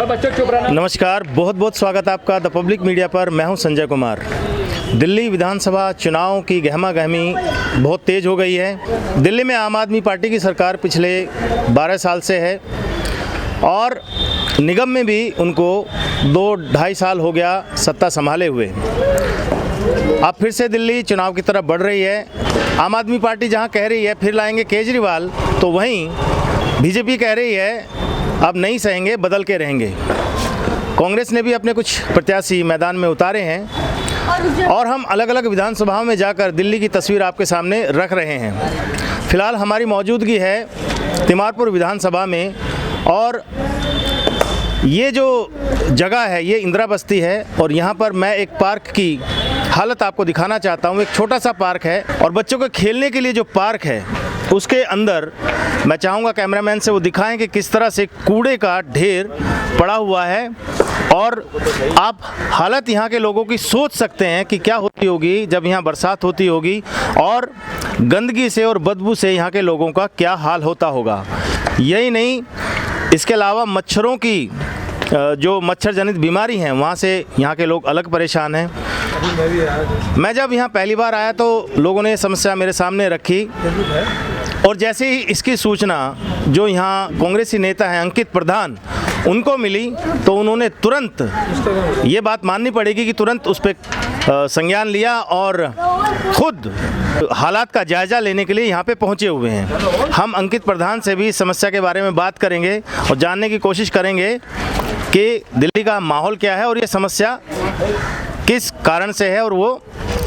नमस्कार, बहुत बहुत स्वागत आपका द पब्लिक मीडिया पर। मैं हूं संजय कुमार। दिल्ली विधानसभा चुनाव की गहमा गहमी बहुत तेज़ हो गई है। दिल्ली में आम आदमी पार्टी की सरकार पिछले 12 साल से है और निगम में भी उनको 2-2.5 साल हो गया सत्ता संभाले हुए। अब फिर से दिल्ली चुनाव की तरफ बढ़ रही है। आम आदमी पार्टी जहां कह रही है फिर लाएंगे केजरीवाल, तो वहीं बीजेपी कह रही है अब नहीं सहेंगे, बदल के रहेंगे। कांग्रेस ने भी अपने कुछ प्रत्याशी मैदान में उतारे हैं और हम अलग अलग विधानसभाओं में जाकर दिल्ली की तस्वीर आपके सामने रख रहे हैं। फिलहाल हमारी मौजूदगी है तिमारपुर विधानसभा में और ये जो जगह है ये इंदिरा बस्ती है और यहाँ पर मैं एक पार्क की हालत आपको दिखाना चाहता हूँ। एक छोटा सा पार्क है और बच्चों के खेलने के लिए जो पार्क है उसके अंदर मैं चाहूँगा कैमरामैन से वो दिखाएं कि किस तरह से कूड़े का ढेर पड़ा हुआ है और आप हालत यहाँ के लोगों की सोच सकते हैं कि क्या होती होगी जब यहाँ बरसात होती होगी और गंदगी से और बदबू से यहाँ के लोगों का क्या हाल होता होगा। यही नहीं, इसके अलावा मच्छरों की जो मच्छर जनित बीमारी हैं वहाँ से यहाँ के लोग अलग परेशान हैं। मैं जब यहाँ पहली बार आया तो लोगों ने समस्या मेरे सामने रखी और जैसे ही इसकी सूचना जो यहाँ कांग्रेसी नेता हैं अंकित प्रधान उनको मिली तो उन्होंने तुरंत ये बात माननी पड़ेगी कि तुरंत उस पर संज्ञान लिया और खुद हालात का जायज़ा लेने के लिए यहाँ पे पहुँचे हुए हैं। हम अंकित प्रधान से भी इस समस्या के बारे में बात करेंगे और जानने की कोशिश करेंगे कि दिल्ली का माहौल क्या है और ये समस्या किस कारण से है और वो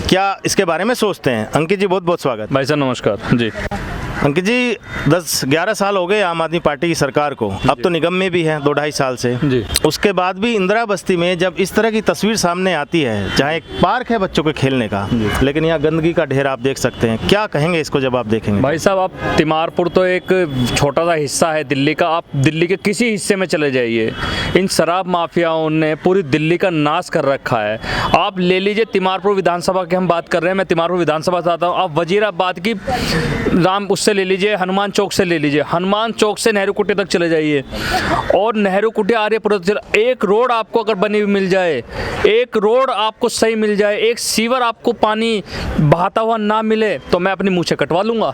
क्या इसके बारे में सोचते हैं। अंकित जी बहुत बहुत स्वागत। भाई साहब नमस्कार जी। अंकित जी 10-11 साल हो गए आम आदमी पार्टी की सरकार को, अब तो निगम में भी है 2-2.5 साल से जी। उसके बाद भी इंदिरा बस्ती में जब इस तरह की तस्वीर सामने आती है जहाँ एक पार्क है बच्चों के खेलने का, लेकिन यहाँ गंदगी का ढेर आप देख सकते हैं, क्या कहेंगे इसको जब आप देखेंगे? भाई साहब आप तिमारपुर तो एक छोटा सा हिस्सा है दिल्ली का, आप दिल्ली के किसी हिस्से में चले जाइए, इन शराब माफियाओं ने पूरी दिल्ली का नाश कर रखा है। आप ले लीजिए तिमारपुर विधानसभा की हम बात कर रहे हैं, मैं तिमारपुर विधानसभा से आता हूँ, आप वजीराबाद की उससे ले लीजिए, हनुमान चौक से ले लीजिए, हनुमान चौक से नेहरू कुटिया तक चले जाइए और नेहरू कुटिया आर्यपुरा तक एक रोड आपको अगर बनी हुई मिल जाए, एक रोड आपको सही मिल जाए, एक सीवर आपको पानी बहाता हुआ ना मिले तो मैं अपनी मूंछें कटवा लूँगा।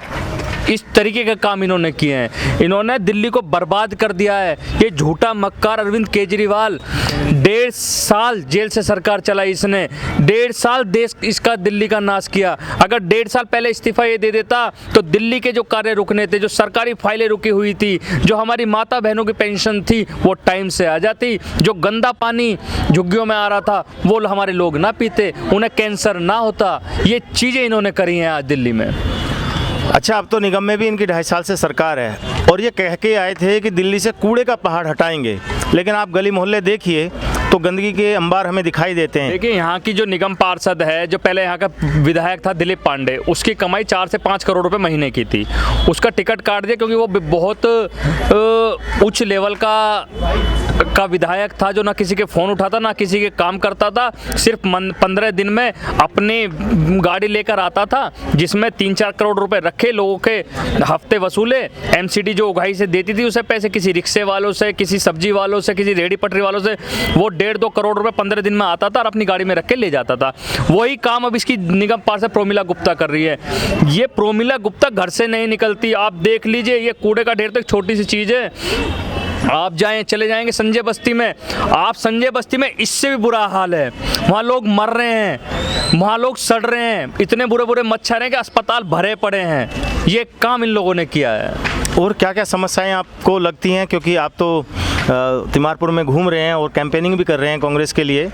इस तरीके का काम इन्होंने किए हैं। इन्होंने दिल्ली को बर्बाद कर दिया है। ये झूठा मक्कार अरविंद केजरीवाल 1.5 साल जेल से सरकार चलाई इसने, 1.5 साल देश इसका दिल्ली का नाश किया। अगर 1.5 साल पहले इस्तीफा ये दे देता तो दिल्ली के जो कार्य रुकने थे, जो सरकारी फाइलें रुकी हुई थी, जो हमारी माता बहनों की पेंशन थी वो टाइम से आ जाती, जो गंदा पानी झुग्गियों में आ रहा था वो हमारे लोग ना पीते, उन्हें कैंसर ना होता। ये चीज़ें इन्होंने करी हैं आज दिल्ली में। अच्छा, अब तो निगम में भी इनकी 2.5 साल से सरकार है और ये कह के आए थे कि दिल्ली से कूड़े का पहाड़ हटाएंगे, लेकिन आप गली मोहल्ले देखिए तो गंदगी के अंबार हमें दिखाई देते हैं। देखिए यहाँ की जो निगम पार्षद है, जो पहले यहाँ का विधायक था दिलीप पांडे, उसकी कमाई 4 से 5 करोड़ रुपए महीने की थी। उसका टिकट काट दिया क्योंकि वो बहुत उच्च लेवल का विधायक था जो ना किसी के फ़ोन उठाता ना किसी के काम करता था, सिर्फ 15 दिन में अपनी गाड़ी लेकर आता था जिसमें 3-4 करोड़ रुपए रखे, लोगों के हफ्ते वसूले, एमसीडी जो उगाही से देती थी उसे पैसे, किसी रिक्शे वालों से, किसी सब्जी वालों से, किसी रेहड़ी पटरी वालों से, वो 1.5-2 करोड़ रुपए 15 दिन में आता था और अपनी गाड़ी में रख के ले जाता था। वही काम अब इसकी निगम पार्षद प्रोमिला गुप्ता कर रही है। ये प्रोमिला गुप्ता घर से नहीं निकलती। आप देख लीजिए, ये कूड़े का ढेर तो एक छोटी सी चीज़ है। आप चले जाएंगे संजय बस्ती में, आप संजय बस्ती में इससे भी बुरा हाल है। वहाँ लोग मर रहे हैं, वहाँ लोग सड़ रहे हैं, इतने बुरे बुरे मच्छर हैं कि अस्पताल भरे पड़े हैं। ये काम इन लोगों ने किया है। और क्या क्या समस्याएं आपको लगती हैं, क्योंकि आप तो तिमारपुर में घूम रहे हैं और कैंपेनिंग भी कर रहे हैं कांग्रेस के लिए,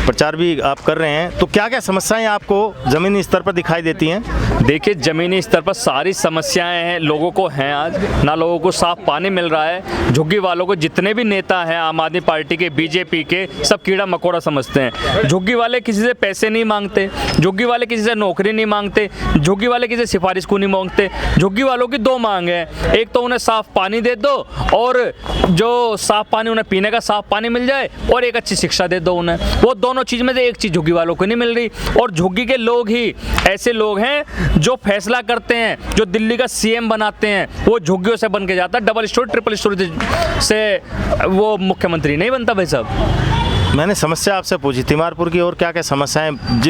प्रचार भी आप कर रहे हैं, तो क्या क्या समस्याएं आपको ज़मीनी स्तर पर दिखाई देती हैं? देखिए ज़मीनी स्तर पर सारी समस्याएं हैं, लोगों को हैं। आज ना लोगों को साफ पानी मिल रहा है, झुग्गी वालों को जितने भी नेता हैं आम आदमी पार्टी के, बीजेपी के, सब कीड़ा मकोड़ा समझते हैं। झुग्गी वाले किसी से पैसे नहीं मांगते, झुग्गी वाले किसी से नौकरी नहीं मांगते, झुग्गी वाले किसी से सिफारिश को नहीं मांगते। झुग्गी वालों की दो मांग है, एक तो उन्हें साफ पानी दे दो और जो साफ पानी उन्हें पीने का साफ पानी मिल जाए, और एक अच्छी शिक्षा दे दो उन्हें। वो दोनों चीज़ में से एक चीज़ झुग्गी वालों को नहीं मिल रही। और झुग्गी के लोग ही ऐसे लोग हैं जो फैसला करते हैं, जो दिल्ली का सीएम बनाते हैं, वो झुग्गियों से बन के जाता है। डबल स्टोरी ट्रिपल स्टोरी से वो मुख्यमंत्री नहीं बनता भाई साहब। मैंने समस्या आपसे पूछी तिमारपुर की, और क्या क्या समस्याएं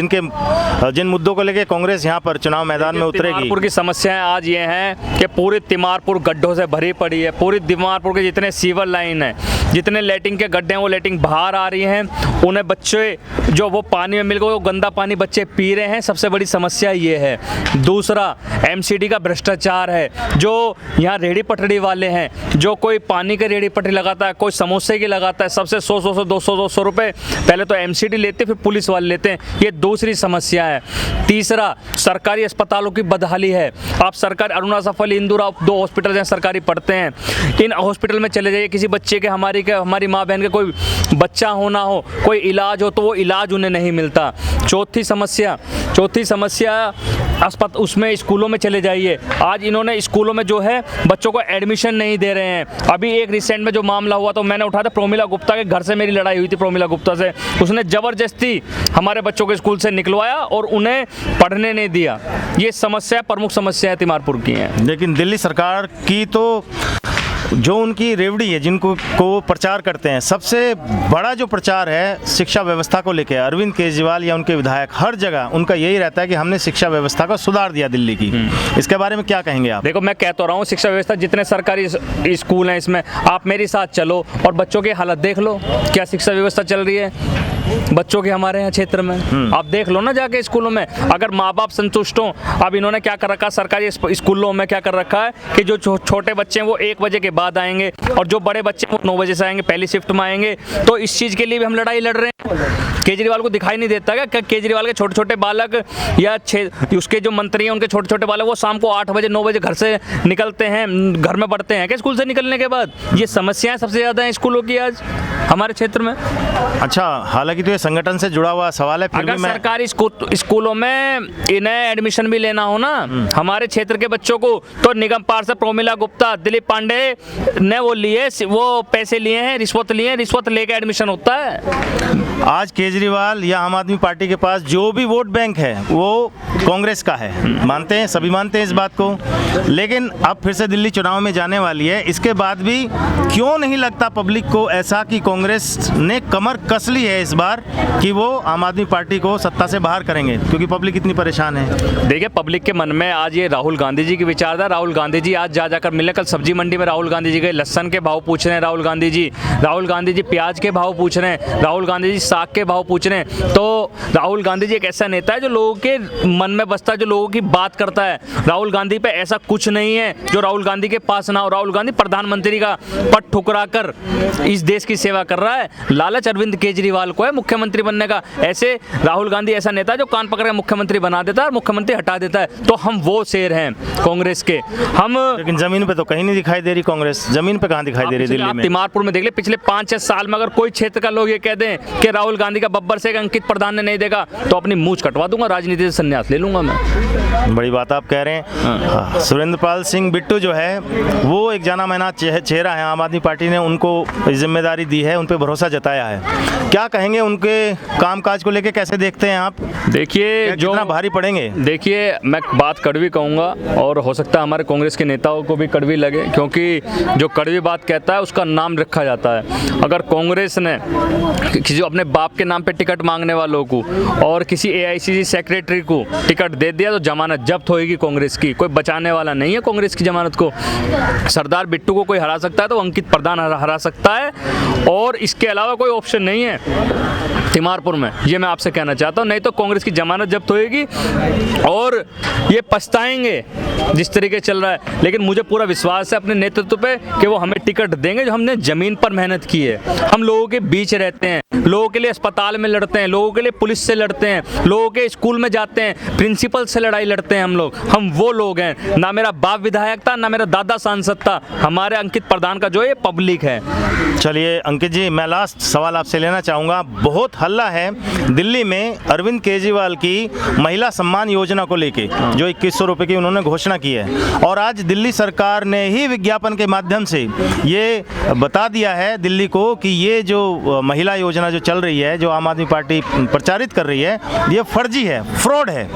जिन मुद्दों को लेकर कांग्रेस यहाँ पर चुनाव मैदान में उतरेगी। तिमारपुर की समस्याएं आज ये हैं कि पूरी तिमारपुर गड्ढों से भरी पड़ी है। पूरी तिमारपुर के जितने सीवर लाइन है, जितने लेटिंग के गड्ढे हैं, वो लेटिंग बाहर आ रही हैं। उन्हें बच्चे जो वो पानी में मिल गए, वो गंदा पानी बच्चे पी रहे हैं। सबसे बड़ी समस्या ये है। दूसरा एमसीडी का भ्रष्टाचार है। जो यहाँ रेहड़ी पटड़ी वाले हैं, जो कोई पानी की रेहड़ी पटड़ी लगाता है, कोई समोसे की लगाता है, सबसे 100 200 रुपए पहले तो एमसीडी लेते फिर पुलिस वाले लेते हैं। ये दूसरी समस्या है। तीसरा सरकारी अस्पतालों की बदहाली है। आप सरकारी अरुणा सफल इंदौर, आप 2 हॉस्पिटल हैं सरकारी पढ़ते हैं, इन हॉस्पिटल में चले जाइए, किसी बच्चे के हमारी माँ बहन के कोई बच्चा होना हो, कोई इलाज हो, तो वो इलाज उन्हें नहीं मिलता। चौथी समस्या उसमें स्कूलों में चले जाइए। आज इन्होंने स्कूलों में जो है बच्चों को एडमिशन नहीं दे रहे हैं। अभी एक रिसेंट में जो मामला हुआ तो मैंने उठाया था, प्रोमिला गुप्ता के घर से मेरी लड़ाई हुई थी प्रोमिला गुप्ता से। उसने ज़बरदस्ती हमारे बच्चों को स्कूल से निकलवाया और उन्हें पढ़ने नहीं दिया। ये समस्या प्रमुख समस्या है तिमारपुर की है। लेकिन दिल्ली सरकार की तो जो उनकी रेवड़ी है, जिनको को प्रचार करते हैं, सबसे बड़ा जो प्रचार है शिक्षा व्यवस्था को लेकर, अरविंद केजरीवाल या उनके विधायक हर जगह उनका यही रहता है कि हमने शिक्षा व्यवस्था को सुधार दिया दिल्ली की। इसके बारे में क्या कहेंगे आप? देखो, मैं कह तो रहा हूँ, शिक्षा व्यवस्था जितने सरकारी स्कूल हैं इसमें आप मेरे साथ चलो और बच्चों की हालत देख लो, क्या शिक्षा व्यवस्था चल रही है बच्चों के हमारे यहाँ क्षेत्र में। आप देख लो ना जाके स्कूलों में, अगर माँ बाप संतुष्ट हों। अब इन्होंने क्या कर रखा है सरकारी स्कूलों में, क्या कर रखा है कि जो छोटे बच्चे हैं वो 1 बजे के बाद आएंगे और जो बड़े बच्चे हैं वो 9 बजे से आएंगे, पहली शिफ्ट में आएंगे। तो इस चीज़ के लिए भी हम लड़ाई लड़ रहे हैं। केजरीवाल को दिखाई नहीं देता क्या केजरीवाल के छोटे छोटे बालक या उसके जो मंत्री हैं उनके छोटे छोटे बालक वो शाम को 8 बजे 9 बजे घर से निकलते हैं, घर में पढ़ते हैं क्या स्कूल से निकलने के बाद? ये समस्याएं सबसे ज़्यादा हैं स्कूलों की आज हमारे क्षेत्र में। अच्छा, हालांकि तो ये संगठन से जुड़ा हुआ सवाल है, फिर अगर भी मैं सरकारी स्कूलों में इन्हें एडमिशन भी लेना हो ना हमारे क्षेत्र के बच्चों को, तो निगम पार्षद प्रोमिला गुप्ता, दिलीप पांडे ने वो पैसे लिए हैं, रिश्वत लिए हैं, रिश्वत लेके एडमिशन होता है। आज केजरीवाल या आम आदमी पार्टी के पास जो भी वोट बैंक है वो कांग्रेस का है, मानते हैं, सभी मानते हैं इस बात को। लेकिन अब फिर से दिल्ली चुनाव में जाने वाली है, इसके बाद भी क्यों नहीं लगता पब्लिक को ऐसा कि कांग्रेस ने कमर कस ली है इस बार कि वो आम आदमी पार्टी को सत्ता से बाहर करेंगे, क्योंकि पब्लिक इतनी परेशान है? देखिए, पब्लिक के मन में आज ये राहुल गांधी जी की विचारधारा, राहुल गांधी जी आज जाकर मिले। कल सब्जी मंडी में राहुल गांधी जी गए, लहसन के भाव पूछ रहे हैं राहुल गांधी जी प्याज के भाव पूछ रहे हैं, राहुल गांधी जी साग के भाव पूछ रहे हैं। तो राहुल गांधी जी एक ऐसा नेता है जो लोगों के मन में बसता है, जो लोगों की बात करता है। राहुल गांधी पे ऐसा कुछ नहीं है जो राहुल गांधी के पास ना हो। राहुल गांधी प्रधानमंत्री का पद ठुकरा कर इस देश की सेवा कर रहा है। लालच अरविंद केजरीवाल को है मुख्यमंत्री बनने का। ऐसे राहुल गांधी ऐसा नेता है जो कान पकड़ के मुख्यमंत्री बना देता है और मुख्यमंत्री हटा देता है। तो हम वो शेर हैं कांग्रेस के। लेकिन जमीन पे तो कहीं नहीं दिखाई दे रही कांग्रेस। जमीन पे कहाँ दिखाई दे रही दिल्ली में? तिमारपुर में देख ले, पिछले 5-6 साल में अगर कोई क्षेत्र का लोग ये कह दें कि राहुल गांधी का बब्बर से अंकित प्रधान ने नहीं देगा, तो अपनी मूंछ कटवा दूंगा, राजनीति से संन्यास ले लूंगा मैं। बड़ी बात आप कह रहे हैं। सुरेंद्रपाल सिंह बिट्टू जो है वो एक जाना माना चेहरा है, आम आदमी पार्टी ने उनको जिम्मेदारी दी है, उन पर भरोसा जताया है। क्या कहेंगे उनके कामकाज को लेके, कैसे देखते हैं आप? देखिए, जो भारी पड़ेंगे, देखिए मैं बात कड़वी कहूँगा और हो सकता है हमारे कांग्रेस के नेताओं को भी कड़वी लगे, क्योंकि जो कड़वी बात कहता है उसका नाम रखा जाता है। अगर कांग्रेस ने किसी अपने बाप के नाम पे टिकट मांगने वालों को और किसी AICC सेक्रेटरी को टिकट दे दिया तो जमानत जब्त होगी कांग्रेस की। कोई बचाने वाला नहीं है कांग्रेस की जमानत को। सरदार बिट्टू को कोई हरा सकता है तो अंकित प्रधान हरा सकता है, और इसके अलावा कोई ऑप्शन नहीं है तिमारपुर में। ये मैं आपसे कहना चाहता हूँ, नहीं तो कांग्रेस की जमानत जब्त होएगी और ये पछताएंगे जिस तरीके चल रहा है। लेकिन मुझे पूरा विश्वास है अपने नेतृत्व पे कि वो हमें टिकट देंगे, जो हमने जमीन पर मेहनत की है। हम लोगों के बीच रहते हैं, लोगों के लिए अस्पताल में लड़ते हैं, लोगों के लिए पुलिस से लड़ते हैं, लोगों के स्कूल में जाते हैं, प्रिंसिपल से लड़ाई लड़ते हैं हम लोग। हम वो लोग हैं। ना मेरा बाप विधायक था, ना मेरा दादा सांसद था। हमारे अंकित प्रधान का जो है पब्लिक है। चलिए अंकित जी, मैं लास्ट सवाल आपसे लेना चाहूँगा। बहुत हल्ला है दिल्ली में अरविंद केजरीवाल की महिला सम्मान योजना को लेके, जो 2100 रुपये की उन्होंने घोषणा की है। और आज दिल्ली सरकार ने ही विज्ञापन के माध्यम से ये बता दिया है दिल्ली को कि ये जो महिला योजना जो चल रही है, जो आम आदमी पार्टी प्रचारित कर रही है, ये फर्जी है, फ्रॉड है।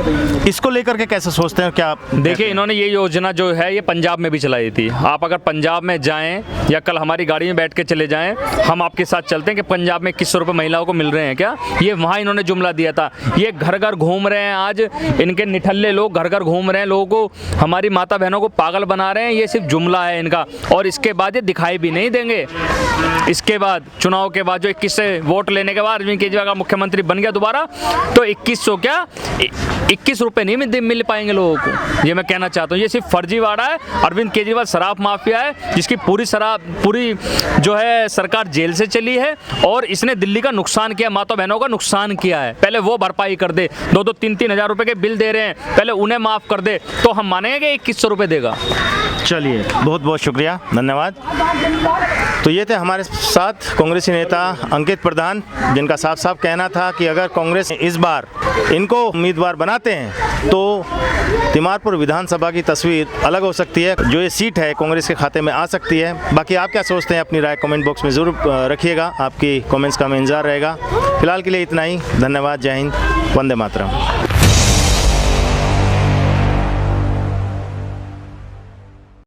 इसको लेकर के कैसे सोचते हैं, क्या आप? देखिए, इन्होंने ये योजना जो है ये पंजाब में भी चलाई थी। आप अगर पंजाब में जाएं या कल हमारी गाड़ी में बैठ के चले जाएं, हम आपके साथ चलते हैं कि पंजाब में 2100 रुपये महिलाओं को मिल रहे हैं क्या? ये वहाँ इन्होंने जुमला दिया था। ये घर घर घूम रहे हैं, आज इनके निठल्ले लोग घर घर घूम रहे हैं, लोगों को, हमारी माता बहनों को पागल बना रहे हैं। ये सिर्फ जुमला है इनका, और इसके बाद ये दिखाई भी नहीं देंगे। इसके बाद चुनाव के बाद जो 21 से वोट लेने के बाद अरविंद केजरीवाल का मुख्यमंत्री बन गया दोबारा, तो 2100 क्या 21 रुपये नहीं मिल पाएंगे लोगों को। ये मैं कहना चाहता हूँ, ये सिर्फ फर्जीवाड़ा है। अरविंद केजरीवाल शराब माफिया है, जिसकी पूरी जो है सरकार जेल से चली है, और इसने दिल्ली का नुकसान किया, माता बहनों का नुकसान किया है। पहले वो भरपाई कर दे, 2-3 हज़ार रुपये के बिल दे रहे हैं, पहले उन्हें माफ़ कर दे, तो हम मानेंगे कि 2100 रुपये देगा। चलिए, बहुत बहुत शुक्रिया, धन्यवाद। तो ये थे हमारे साथ कांग्रेसी नेता अंकित प्रधान, जिनका साफ साफ कहना था कि अगर कांग्रेस इस बार इनको उम्मीदवार बनाते हैं तो तिमारपुर विधानसभा की तस्वीर अलग हो सकती है, जो ये सीट है कांग्रेस के खाते में आ सकती है। बाकी आप क्या सोचते हैं, अपनी राय कमेंट बॉक्स में ज़रूर रखिएगा, आपकी कमेंट्स का हमें इंतजार रहेगा। फिलहाल के लिए इतना ही, धन्यवाद, जय हिंद, वंदे मातरम।